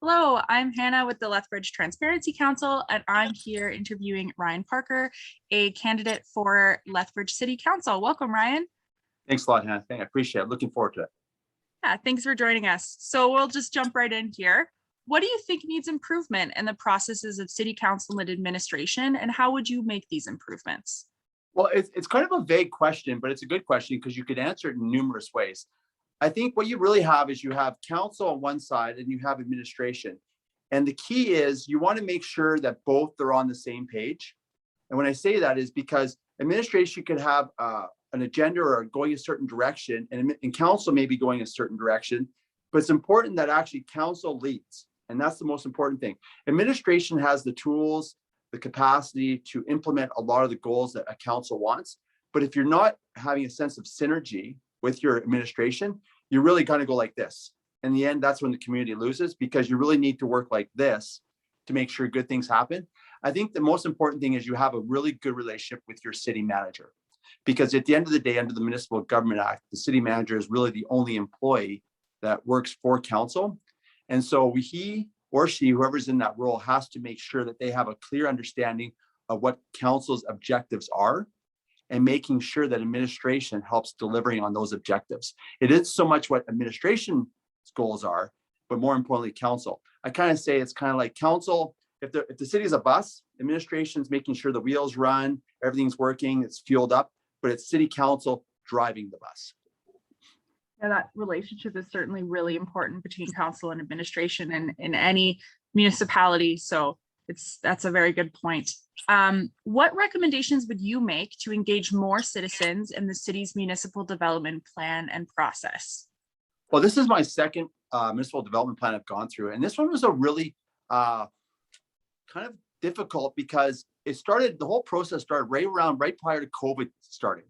Hello, I'm Hannah with the Lethbridge Transparency Council, and I'm here interviewing Ryan Parker, a candidate for Lethbridge City Council. Welcome, Ryan. Thanks a lot, Hannah. I appreciate it. Looking forward to it. Yeah, thanks for joining us. So we'll just jump right in here. What do you think needs improvement in the processes of city council and administration, and how would you make these improvements? Well, it's kind of a vague question, but it's a good question because you could answer it in numerous ways. I think what you really have is you have council on one side and you have administration. And the key is you want to make sure that both are on the same page. And when I say that is because administration could have an agenda or going a certain direction, and council may be going a certain direction, but it's important that actually council leads. And that's the most important thing. Administration has the tools, the capacity to implement a lot of the goals that a council wants. But if you're not having a sense of synergy with your administration, you're really going to go like this. In the end, that's when the community loses, because you really need to work like this to make sure good things happen. I think the most important thing is you have a really good relationship with your city manager, because at the end of the day, under the Municipal Government Act, the city manager is really the only employee that works for council. And so he or she, whoever's in that role, has to make sure that they have a clear understanding of what council's objectives are, and making sure that administration helps delivering on those objectives. It is so much what administration's goals are, but more importantly, council. I kind of say it's kind of like council, if the city is a bus, administration's making sure the wheels run, everything's working, it's fueled up, but it's city council driving the bus. Yeah, that relationship is certainly really important between council and administration in any municipality. So that's a very good point. What recommendations would you make to engage more citizens in the city's municipal development plan and process? Well, this is my second municipal development plan I've gone through. And this one was a really kind of difficult because the whole process started right prior to COVID starting.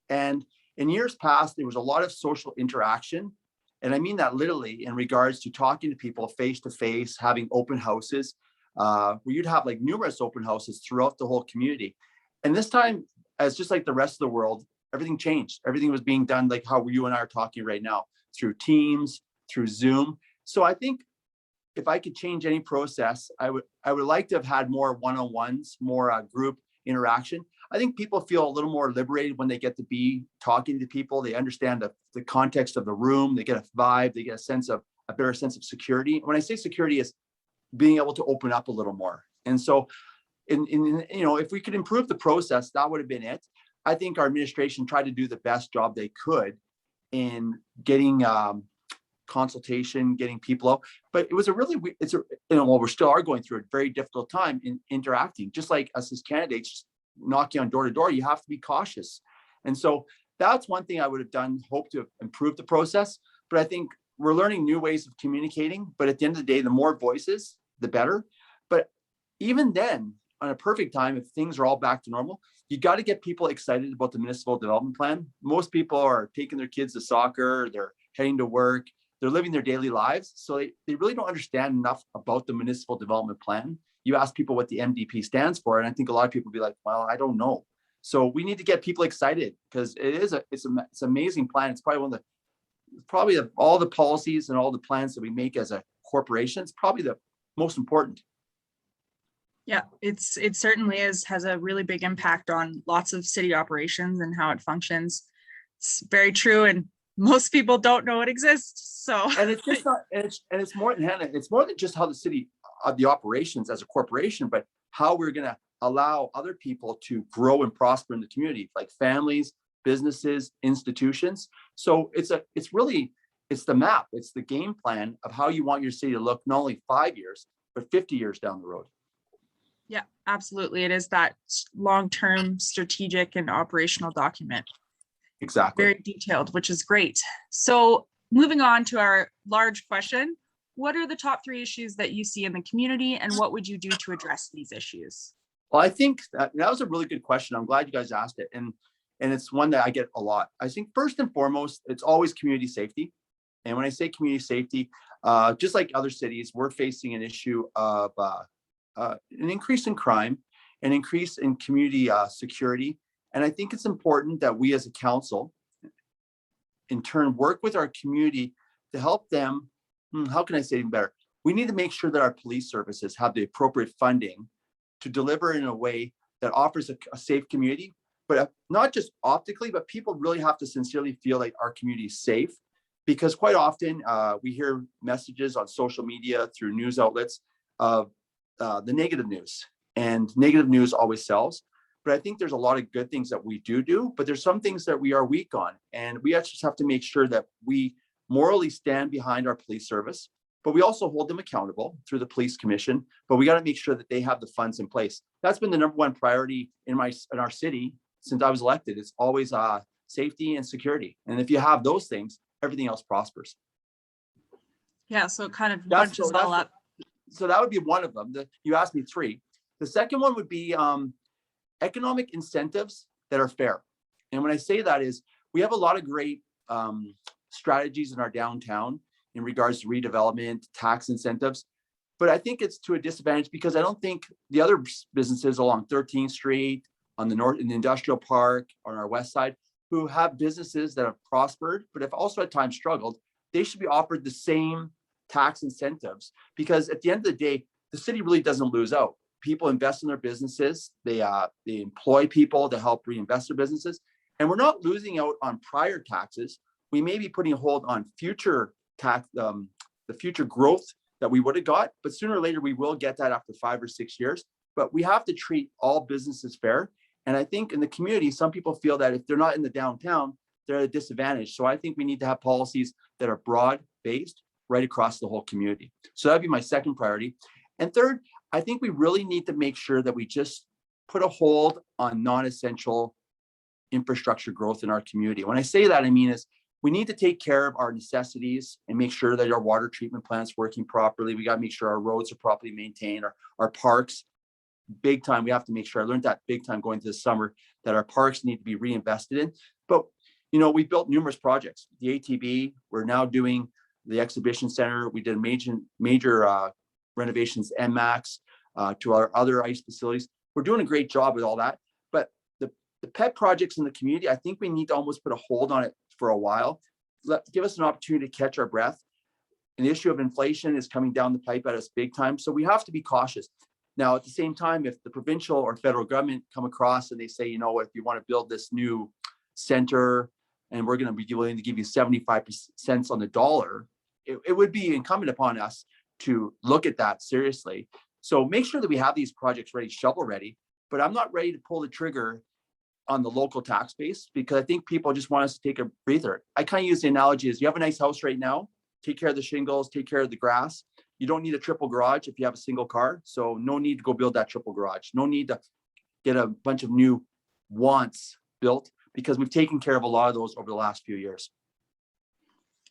And in years past, there was a lot of social interaction. And I mean that literally in regards to talking to people face to face, having open houses, where you'd have like numerous open houses throughout the whole community. And this time, as just like the rest of the world, everything changed. Everything was being done like how you and I are talking right now, through Teams, through Zoom. So I think if I could change any process, I would like to have had more one-on-ones, more group interaction. I think people feel a little more liberated when they get to be talking to people. They understand the context of the room. They get a vibe. They get a better sense of security. When I say security, is being able to open up a little more. And so, if we could improve the process, that would have been it. I think our administration tried to do the best job they could in getting consultation, getting people out. But it was we still are going through a very difficult time in interacting. Just like us as candidates, knocking on door to door, you have to be cautious. And so that's one thing I would have done, hope to improve the process. But I think we're learning new ways of communicating. But at the end of the day, the more voices, the better. But even then, on a perfect time, if things are all back to normal, you got to get people excited about the municipal development plan. Most people are taking their kids to soccer, they're heading to work, they're living their daily lives. So they really don't understand enough about the municipal development plan. You ask people what the MDP stands for, and I think a lot of people will be like, well, I don't know. So we need to get people excited, because it's an amazing plan. It's probably of all the policies and all the plans that we make as a corporation, it's probably the most important. Yeah, it certainly has a really big impact on lots of city operations and how it functions. It's very true, and most people don't know it exists. So, and it's just not, and it's more than Hannah. It's more than just how the city, the operations as a corporation, but how we're going to allow other people to grow and prosper in the community, like families, businesses, institutions. So it's the map, it's the game plan of how you want your city to look, not only 5 years, but 50 years down the road. Yeah, absolutely. It is that long-term strategic and operational document. Exactly. Very detailed, which is great. So moving on to our large question, what are the top 3 issues that you see in the community, and what would you do to address these issues? Well, I think that was a really good question. I'm glad you guys asked it. And it's one that I get a lot. I think first and foremost, it's always community safety. And when I say community safety, just like other cities, we're facing an issue of an increase in crime, an increase in community security. And I think it's important that we as a council, in turn, work with our community to help them, how can I say even better? we need to make sure that our police services have the appropriate funding to deliver in a way that offers a safe community, but not just optically, but people really have to sincerely feel like our community is safe. Because quite often we hear messages on social media through news outlets of the negative news, and negative news always sells. But I think there's a lot of good things that we do, but there's some things that we are weak on. And we just have to make sure that we morally stand behind our police service, but we also hold them accountable through the police commission. But we got to make sure that they have the funds in place. That's been the number one priority in our city since I was elected. It's always safety and security. And if you have those things, everything else prospers. Yeah, so it kind of bunches all up. So that would be one of them. You asked me three. The second one would be economic incentives that are fair. And when I say that is, we have a lot of great strategies in our downtown in regards to redevelopment, tax incentives. But I think it's to a disadvantage because I don't think the other businesses along 13th Street, on the north, in the industrial park, on our west side, who have businesses that have prospered, but have also at times struggled, they should be offered the same tax incentives. Because at the end of the day, the city really doesn't lose out. People invest in their businesses. They employ people to help reinvest their businesses. And we're not losing out on prior taxes. We may be putting a hold on future tax, the future growth that we would have got, but sooner or later we will get that after 5 or 6 years. But we have to treat all businesses fair. And I think in the community, some people feel that if they're not in the downtown, they're at a disadvantage. So I think we need to have policies that are broad-based right across the whole community. So that'd be my second priority. And third, I think we really need to make sure that we just put a hold on non-essential infrastructure growth in our community. When I say that, I mean is we need to take care of our necessities and make sure that our water treatment plant's working properly. We got to make sure our roads are properly maintained, our parks. Big time, we have to make sure, I learned that big time going to this summer, that our parks need to be reinvested in. But, you know, we built numerous projects. The ATV, we're now doing the exhibition center. We did major renovations, MMAX, to our other ice facilities. We're doing a great job with all that. But the pet projects in the community, I think we need to almost put a hold on it for a while. Give us an opportunity to catch our breath. An issue of inflation is coming down the pipe at us big time. So we have to be cautious. Now, at the same time, if the provincial or federal government come across and they say, you know, if you want to build this new center and we're going to be willing to give you 75 cents on the dollar, it would be incumbent upon us to look at that seriously. So make sure that we have these projects ready, shovel ready, but I'm not ready to pull the trigger on the local tax base because I think people just want us to take a breather. I kind of use the analogy as you have a nice house right now, take care of the shingles, take care of the grass. You don't need a triple garage if you have a single car. So no need to go build that triple garage. No need to get a bunch of new wants built because we've taken care of a lot of those over the last few years.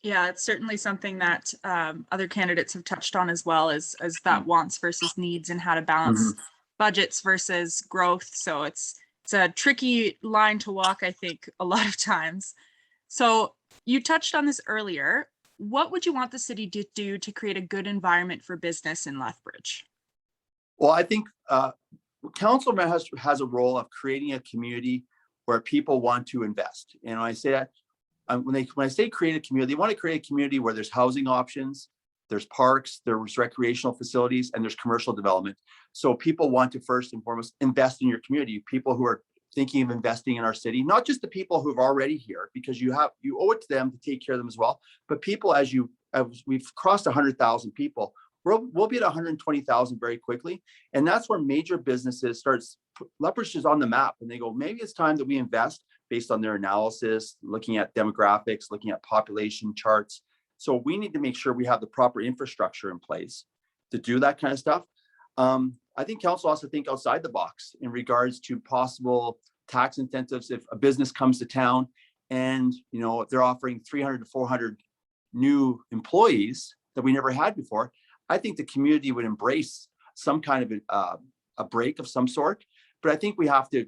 Yeah, it's certainly something that other candidates have touched on as well as that wants versus needs and how to balance budgets versus growth. So it's a tricky line to walk, I think, a lot of times. So you touched on this earlier. What would you want the city to do to create a good environment for business in Lethbridge? Well, I think council has a role of creating a community where people want to invest. And when I say that, when I say create a community, they want to create a community where there's housing options, there's parks, there's recreational facilities, and there's commercial development. So people want to first and foremost invest in your community. People who are thinking of investing in our city, not just the people who have already here, because you owe it to them to take care of them as well. But people, as we've crossed 100,000 people, we'll be at 120,000 very quickly, and that's where major businesses Lethbridge is on the map, and they go, maybe it's time that we invest based on their analysis, looking at demographics, looking at population charts. So we need to make sure we have the proper infrastructure in place to do that kind of stuff. I think council also think outside the box in regards to possible tax incentives. If a business comes to town and, you know, they're offering 300 to 400 new employees that we never had before, I think the community would embrace some kind of a break of some sort. But I think we have to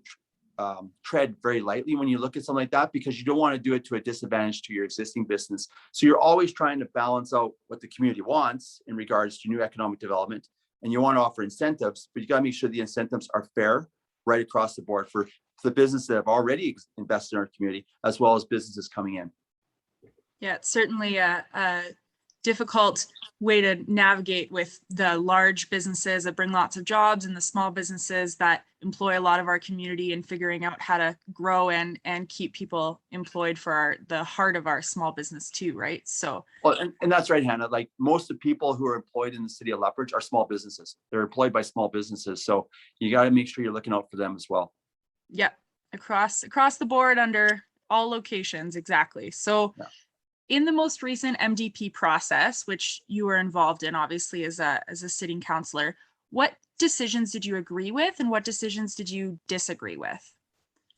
tread very lightly when you look at something like that, because you don't want to do it to a disadvantage to your existing business. So you're always trying to balance out what the community wants in regards to new economic development. And you want to offer incentives, but you got to make sure the incentives are fair right across the board for the businesses that have already invested in our community, as well as businesses coming in. Yeah, it's certainly a difficult way to navigate with the large businesses that bring lots of jobs and the small businesses that employ a lot of our community, and figuring out how to grow and keep people employed for the heart of our small business too, right? So Well, and that's right, Hannah. Like most of the people who are employed in the city of Lethbridge are small businesses. They're employed by small businesses. So you got to make sure you're looking out for them as well. yeah, across the board under all locations, exactly. So Yeah. in the most recent MDP process, which you were involved in, obviously, as a sitting councillor, what decisions did you agree with and what decisions did you disagree with?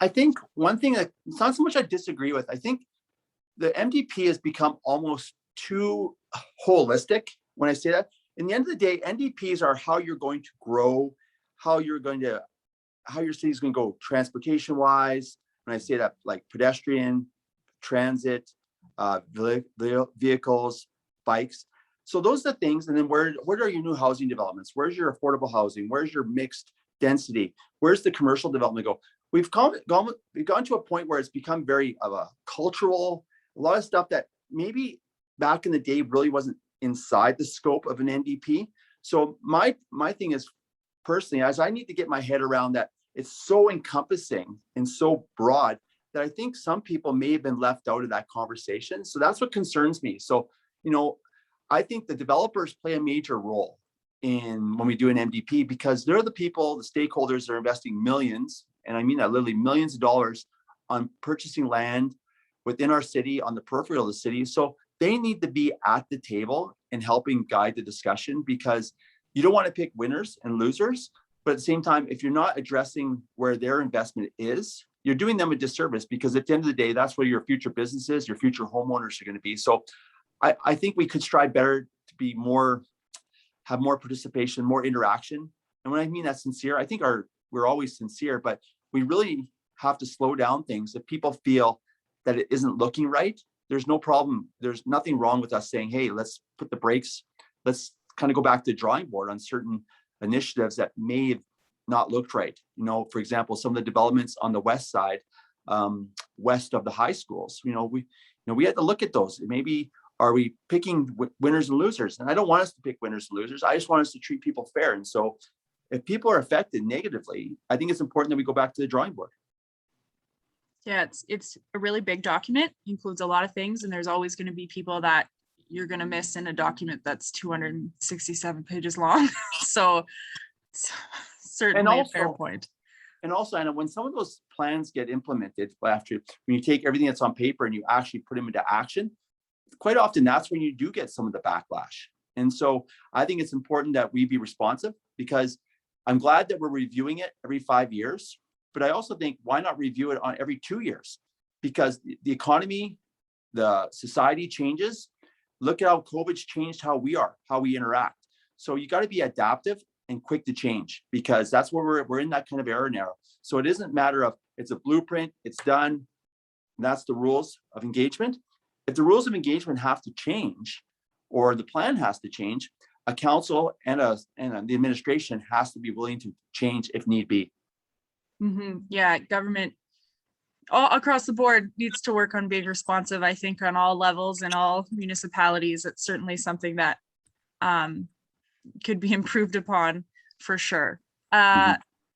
I think one thing that it's not so much I disagree with. I think the MDP has become almost too holistic when I say that. In the end of the day, NDPs are how you're going to grow, how your city's going to go transportation wise. When I say that, like pedestrian, transit, vehicles, bikes. So those are the things. And then where are your new housing developments? Where's your affordable housing? Where's your mixed density? Where's the commercial development go? We've gone to a point where it's become very of a cultural, a lot of stuff that maybe back in the day really wasn't inside the scope of an NDP. So my thing is, personally, as I need to get my head around that, it's so encompassing and so broad that I think some people may have been left out of that conversation. So that's what concerns me. So, I think the developers play a major role in when we do an MDP, because they're the people, the stakeholders that are investing millions, and I mean that literally millions of dollars, on purchasing land within our city, on the periphery of the city. So they need to be at the table and helping guide the discussion, because you don't want to pick winners and losers. But at the same time, if you're not addressing where their investment is, you're doing them a disservice, because at the end of the day, that's where your future businesses, your future homeowners are going to be. So I think we could strive better to be more, have more participation, more interaction. And when I mean that sincere, I think we're always sincere, but we really have to slow down things. If people feel that it isn't looking right, there's no problem. There's nothing wrong with us saying, hey, let's put the brakes. Let's kind of go back to the drawing board on certain initiatives that may have not looked right. For example, some of the developments on the west side, west of the high schools, we had to look at those. Maybe are we picking winners and losers? And I don't want us to pick winners and losers. I just want us to treat people fair. And so if people are affected negatively, I think it's important that we go back to the drawing board. Yeah, it's a really big document, includes a lot of things, and there's always going to be people that you're going to miss in a document that's 267 pages long. So it's certainly a fair point. And also, Anna, when some of those plans get implemented, when you take everything that's on paper and you actually put them into action, quite often that's when you do get some of the backlash. And so I think it's important that we be responsive, because I'm glad that we're reviewing it every 5 years, but I also think, why not review it on every 2 years? Because the economy, the society changes. Look at how COVID's changed how we interact. So you got to be adaptive and quick to change, because that's where we're in that kind of era now. So it isn't a matter of it's a blueprint, it's done, and that's the rules of engagement. If the rules of engagement have to change, or the plan has to change, a council and the administration has to be willing to change if need be. Mm-hmm. Yeah, government all across the board needs to work on being responsive, I think, on all levels and all municipalities. It's certainly something that could be improved upon for sure.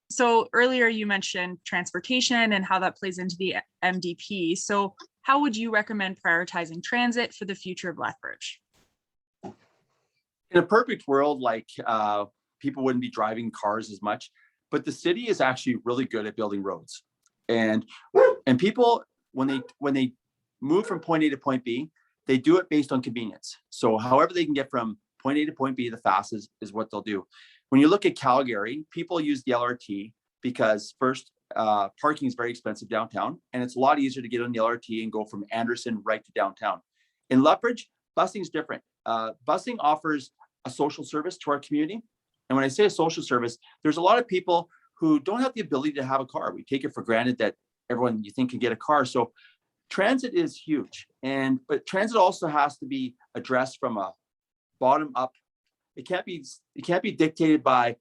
So earlier you mentioned transportation and how that plays into the MDP. So how would you recommend prioritizing transit for the future of Lethbridge? In a perfect world, people wouldn't be driving cars as much, but the city is actually really good at building roads. And people, when they move from point A to point B, they do it based on convenience. So however they can get from point A to point B the fastest is what they'll do. When you look at Calgary, people use the LRT because first, parking is very expensive downtown, and it's a lot easier to get on the LRT and go from Anderson right to downtown. In Lethbridge, busing is different. Busing offers a social service to our community. And when I say a social service, there's a lot of people who don't have the ability to have a car. We take it for granted that everyone you think can get a car. So transit is huge. But transit also has to be addressed from a bottom up. It can't be dictated by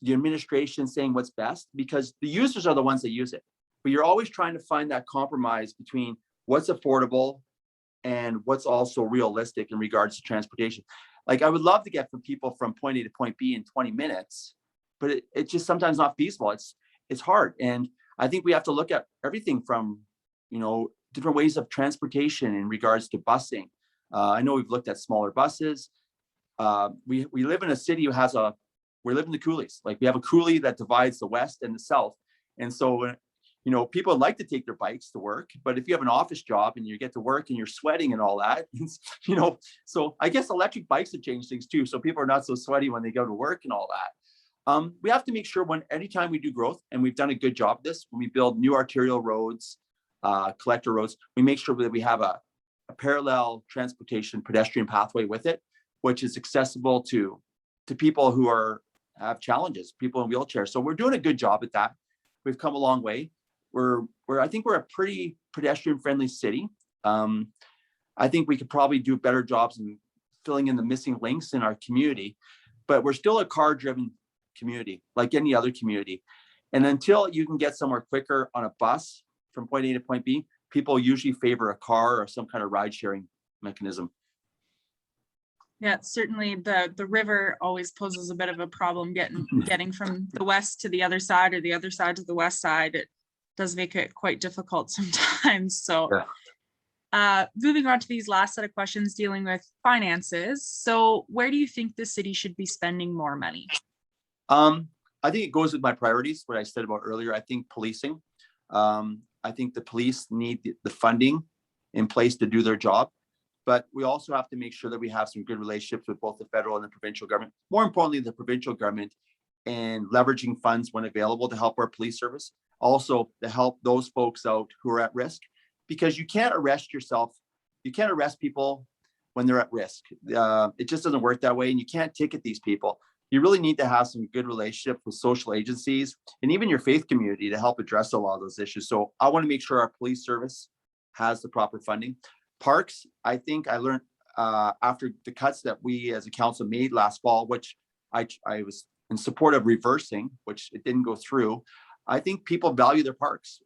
the administration saying what's best, because the users are the ones that use it. But you're always trying to find that compromise between what's affordable and what's also realistic in regards to transportation. Like, I would love to get from people from point A to point B in 20 minutes, but it's just sometimes not feasible. It's hard. And I think we have to look at everything from, different ways of transportation in regards to busing. I know we've looked at smaller buses. We live in a city who we live in the coulees. Like, we have a coulee that divides the west and the south. And so, people like to take their bikes to work, but if you have an office job and you get to work and you're sweating and all that, so I guess electric bikes have changed things too. So people are not so sweaty when they go to work and all that. We have to make sure anytime we do growth, and we've done a good job of this, when we build new arterial roads, collector roads, we make sure that we have a parallel transportation pedestrian pathway with it, which is accessible to people who have challenges, people in wheelchairs. So we're doing a good job at that. We've come a long way. I think we're a pretty pedestrian friendly city. I think we could probably do better jobs in filling in the missing links in our community, but we're still a car driven community like any other community. And until you can get somewhere quicker on a bus from point A to point B, people usually favor a car or some kind of ride sharing mechanism. Yeah, certainly the river always poses a bit of a problem getting from the west to the other side or the other side to the west side. It does make it quite difficult sometimes. So moving on to these last set of questions dealing with finances. So where do you think the city should be spending more money? I think it goes with my priorities, what I said about earlier. I think policing. I think the police need the funding in place to do their job. But we also have to make sure that we have some good relationships with both the federal and the provincial government. More importantly, the provincial government, and leveraging funds when available to help our police service. Also to help those folks out who are at risk, because you can't arrest people when they're at risk. It just doesn't work that way, and you can't ticket these people. You really need to have some good relationship with social agencies and even your faith community to help address a lot of those issues. So I want to make sure our police service has the proper funding. Parks, I think I learned after the cuts that we as a council made last fall, which I was in support of reversing, which it didn't go through. I think people value their parks,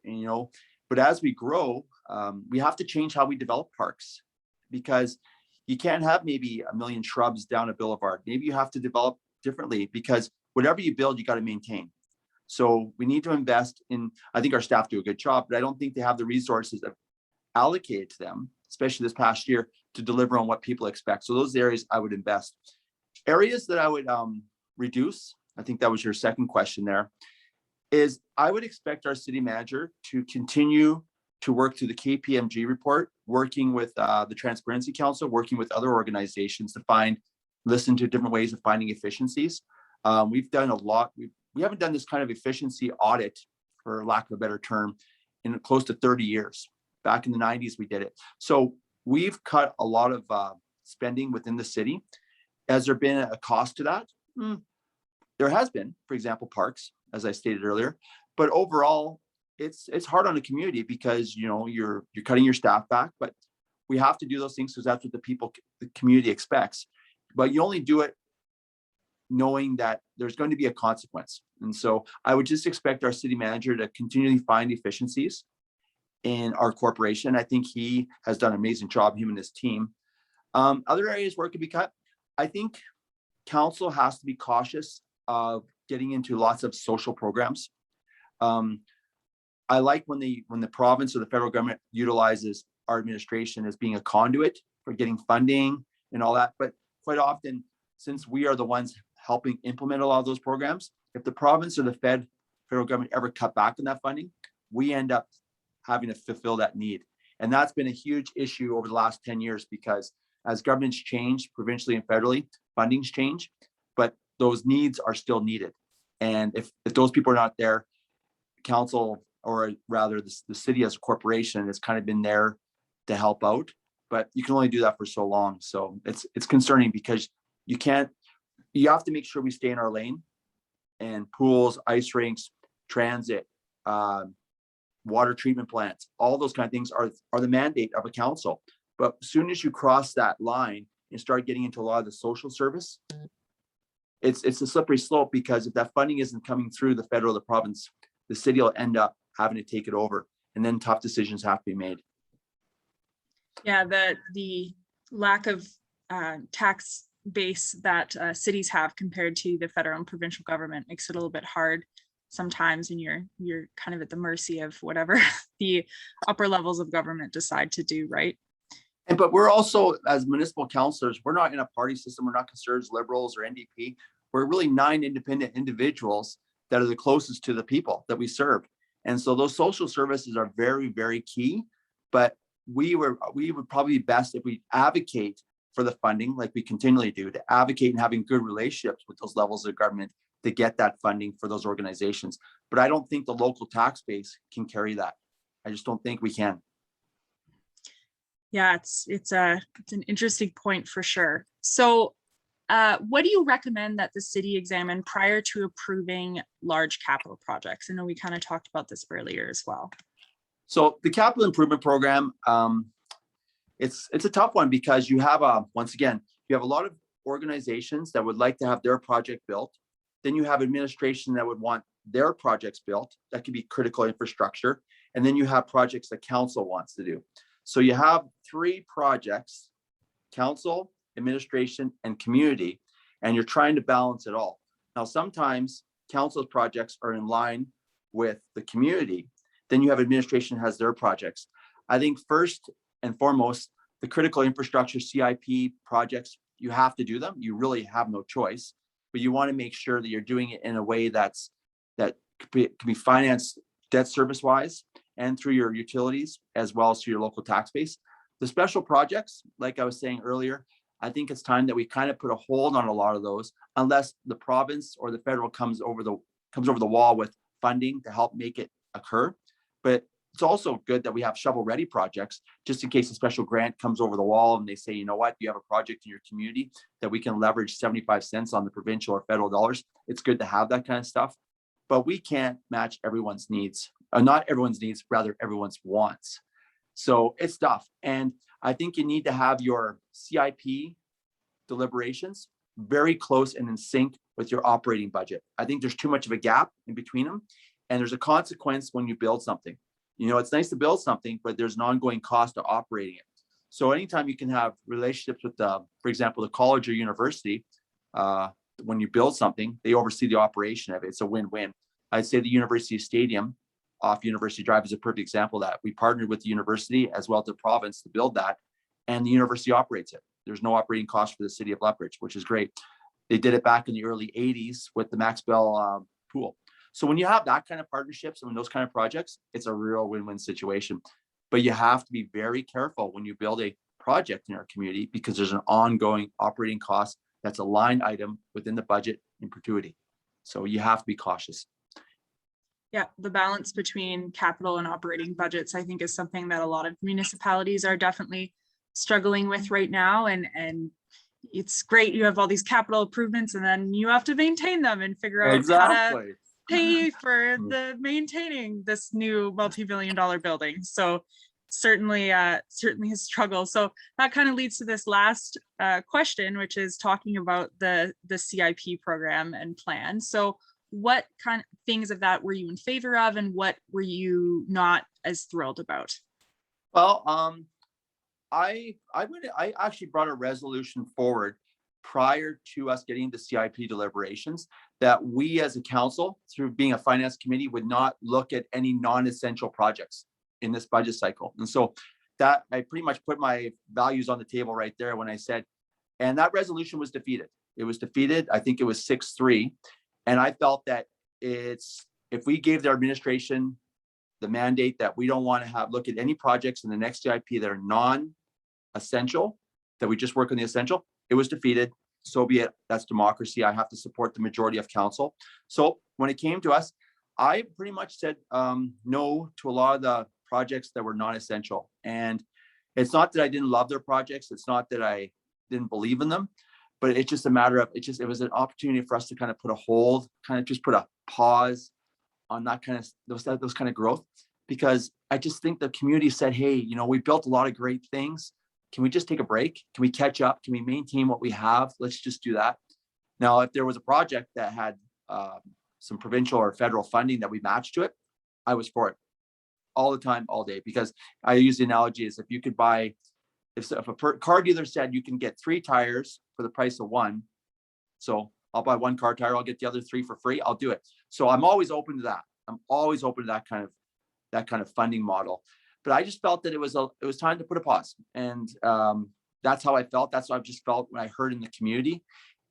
but as we grow, we have to change how we develop parks, because you can't have maybe 1 million shrubs down a boulevard. Maybe you have to develop differently, because whatever you build, you got to maintain. So we need to invest in, I think our staff do a good job, but I don't think they have the resources allocated to them, especially this past year, to deliver on what people expect. So those areas I would invest. Areas that I would reduce, I think that was your second question there, is I would expect our city manager to continue to work through the KPMG report, working with the Transparency Council, working with other organizations to listen to different ways of finding efficiencies. We've done a lot. We haven't done this kind of efficiency audit, for lack of a better term, in close to 30 years. Back in the 90s, we did it. So we've cut a lot of spending within the city. Has there been a cost to that? There has been, for example, parks, as I stated earlier. But overall, it's hard on a community, because you're cutting your staff back, but we have to do those things because that's what the community expects. But you only do it knowing that there's going to be a consequence. And so I would just expect our city manager to continually find efficiencies in our corporation. I think he has done an amazing job, him and his team. Other areas where it could be cut, I think council has to be cautious of getting into lots of social programs. I like when the province or the federal government utilizes our administration as being a conduit for getting funding and all that. But quite often, since we are the ones helping implement a lot of those programs, if the province or the federal government ever cut back on that funding, we end up having to fulfill that need. And that's been a huge issue over the last 10 years, because as governments change provincially and federally, fundings change, but those needs are still needed. And if those people are not there, council, or rather the city as a corporation, has kind of been there to help out, but you can only do that for so long. So it's concerning, because you have to make sure we stay in our lane, and pools, ice rinks, transit, water treatment plants, all those kind of things are the mandate of a council. But as soon as you cross that line and start getting into a lot of the social service, it's a slippery slope, because if that funding isn't coming through the federal, the province, the city will end up having to take it over, and then tough decisions have to be made. Yeah, the lack of tax base that cities have compared to the federal and provincial government makes it a little bit hard sometimes, and you're kind of at the mercy of whatever the upper levels of government decide to do, right? But we're also, as municipal councillors, we're not in a party system. We're not conservatives, liberals, or NDP. We're really 9 independent individuals that are the closest to the people that we serve. And so those social services are very, very key. But we would probably be best if we advocate for the funding, like we continually do, to advocate and having good relationships with those levels of government to get that funding for those organizations. But I don't think the local tax base can carry that. I just don't think we can. Yeah, it's an interesting point for sure. So what do you recommend that the city examine prior to approving large capital projects? I know we kind of talked about this earlier as well. So the capital improvement program, it's a tough one because you have once again, you have a lot of organizations that would like to have their project built. Then you have administration that would want their projects built. That could be critical infrastructure. And then you have projects that council wants to do. So you have 3 projects: council, administration, and community, and you're trying to balance it all. Now, sometimes council's projects are in line with the community. Then you have administration has their projects. I think first and foremost, the critical infrastructure CIP projects, you have to do them. You really have no choice, but you want to make sure that you're doing it in a way that can be financed debt service wise and through your utilities as well as through your local tax base. The special projects, like I was saying earlier, I think it's time that we kind of put a hold on a lot of those, unless the province or the federal comes over the wall with funding to help make it occur. But it's also good that we have shovel-ready projects, just in case a special grant comes over the wall and they say, you know what, you have a project in your community that we can leverage 75 cents on the provincial or federal dollars. It's good to have that kind of stuff, but we can't match everyone's needs. Not everyone's needs, rather everyone's wants. So it's tough. And I think you need to have your CIP deliberations very close and in sync with your operating budget. I think there's too much of a gap in between them. And there's a consequence when you build something. You know, it's nice to build something, but there's an ongoing cost to operating it. So anytime you can have relationships with, for example, the college or university, when you build something, they oversee the operation of it. It's a win-win. I'd say the university stadium off University Drive is a perfect example of that. We partnered with the university as well as the province to build that, and the university operates it. There's no operating cost for the city of Lethbridge, which is great. They did it back in the early 80s with the Max Bell pool. So when you have that kind of partnerships and those kind of projects, it's a real win-win situation. But you have to be very careful when you build a project in our community, because there's an ongoing operating cost that's a line item within the budget in perpetuity. So you have to be cautious. Yeah, the balance between capital and operating budgets, I think, is something that a lot of municipalities are definitely struggling with right now. And it's great, you have all these capital improvements and then you have to maintain them and figure out how to pay for the maintaining this new multi-billion-dollar building. So certainly a struggle. So that kind of leads to this last question, which is talking about the CIP program and plan. So what kind of things of that were you in favor of, and what were you not as thrilled about? Well, I actually brought a resolution forward prior to us getting the CIP deliberations that we as a council, through being a finance committee, would not look at any non-essential projects in this budget cycle. And so that I pretty much put my values on the table right there when I said, and that resolution was defeated. It was defeated. I think it was 6-3. And I felt that if we gave the administration the mandate that we don't want to look at any projects in the next CIP that are non-essential, that we just work on the essential, it was defeated. So be it. That's democracy. I have to support the majority of council. So when it came to us, I pretty much said no to a lot of the projects that were non-essential. And it's not that I didn't love their projects. It's not that I didn't believe in them, but it's just a matter of, it was an opportunity for us to kind of put a hold, kind of just put a pause on that kind of, those kind of growth, because I just think the community said, hey, you know, we built a lot of great things. Can we just take a break? Can we catch up? Can we maintain what we have? Let's just do that. Now, if there was a project that had some provincial or federal funding that we matched to it, I was for it all the time, all day, because I use the analogy as if you could buy if a car dealer said you can get 3 tires for the price of 1, so I'll buy 1 car tire, I'll get the other 3 for free, I'll do it. So I'm always open to that. I'm always open to that kind of funding model. But I just felt that it was time to put a pause. And that's how I felt. That's what I've just felt when I heard in the community.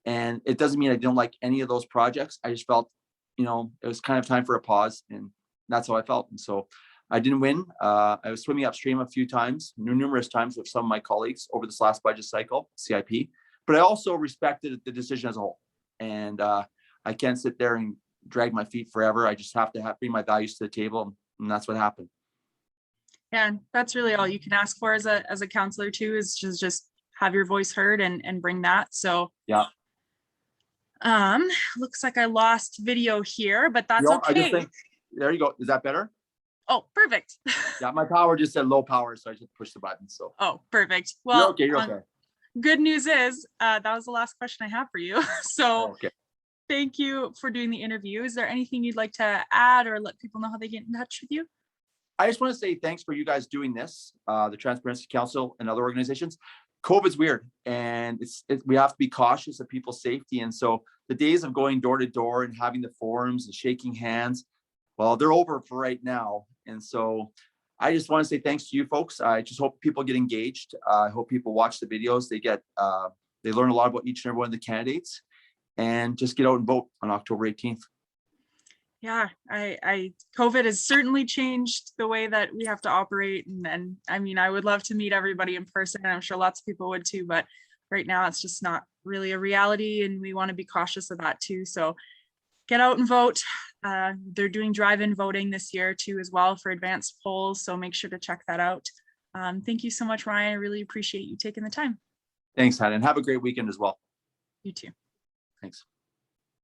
And it doesn't mean I don't like any of those projects. I just felt, it was kind of time for a pause, and that's how I felt. And so I didn't win. I was swimming upstream a few times, numerous times with some of my colleagues over this last budget cycle, CIP. But I also respected the decision as a whole. And I can't sit there and drag my feet forever. I just have to bring my values to the table, and that's what happened. Yeah, that's really all you can ask for as a counselor too, is just have your voice heard and bring that. So yeah. Looks like I lost video here, but that's okay. I just think, there you go. Is that better? Oh, perfect. Yeah, my power just said low power, so I just pushed the button. So. Oh, perfect. Well, you're okay. Good news is that was the last question I have for you. So okay. Thank you for doing the interview. Is there anything you'd like to add or let people know how they get in touch with you? I just want to say thanks for you guys doing this, the Transparency Council and other organizations. COVID's weird, and we have to be cautious of people's safety. And so the days of going door to door and having the forums and shaking hands, well, they're over for right now. And so I just want to say thanks to you folks. I just hope people get engaged. I hope people watch the videos. They learn a lot about each and every one of the candidates, and just get out and vote on October 18th. Yeah, COVID has certainly changed the way that we have to operate. And I mean, I would love to meet everybody in person, and I'm sure lots of people would too, but right now it's just not really a reality, and we want to be cautious of that too. So get out and vote. They're doing drive-in voting this year too as well for advanced polls, so make sure to check that out. Thank you so much, Ryan. I really appreciate you taking the time. Thanks, Hannah, and have a great weekend as well. You too. Thanks.